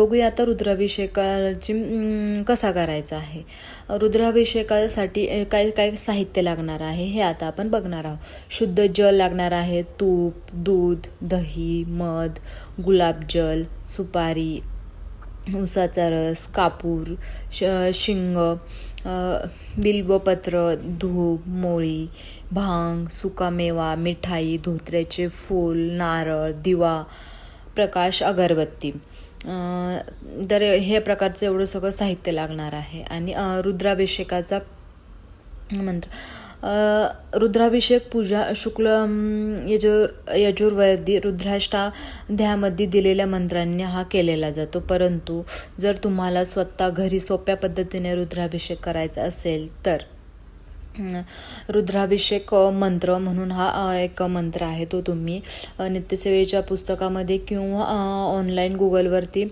बघूया आता रुद्राभिषेकाची कसा करायचा आहे. रुद्राभिषेकासाठी काय काय साहित्य लागणार आहे हे आता आपण बघणार आहोत. शुद्ध जल लागणार आहे, तूप, दूध, दही, मध, गुलाबजल, सुपारी, उसाचा रस, कापूर, शिंग, बिल्वपत्र, धूप, मोळी, भांग, सुकामेवा, मिठाई, धोत्र्याचे फूल, नारळ, दिवा, प्रकाश, अगरबत्ती. तर हे प्रकारचं एवढं सगळं साहित्य लागणार आहे. आणि रुद्राभिषेकाचा मंत्र. रुद्राभिषेक पूजा शुक्ल यजुर्वेदी रुद्राष्टाध्यायामध्ये दिलेल्या मंत्रांनी हा केलेला जातो. परंतु जर तुम्हाला स्वतः घरी सोप्या पद्धतीने रुद्राभिषेक करायचा असेल तर रुद्राभिषेक मंत्र म्हणून हा एक मंत्र आहे. तो तुम्ही नित्यसेवेच्या पुस्तकामध्ये किंवा ऑनलाईन गुगलवरती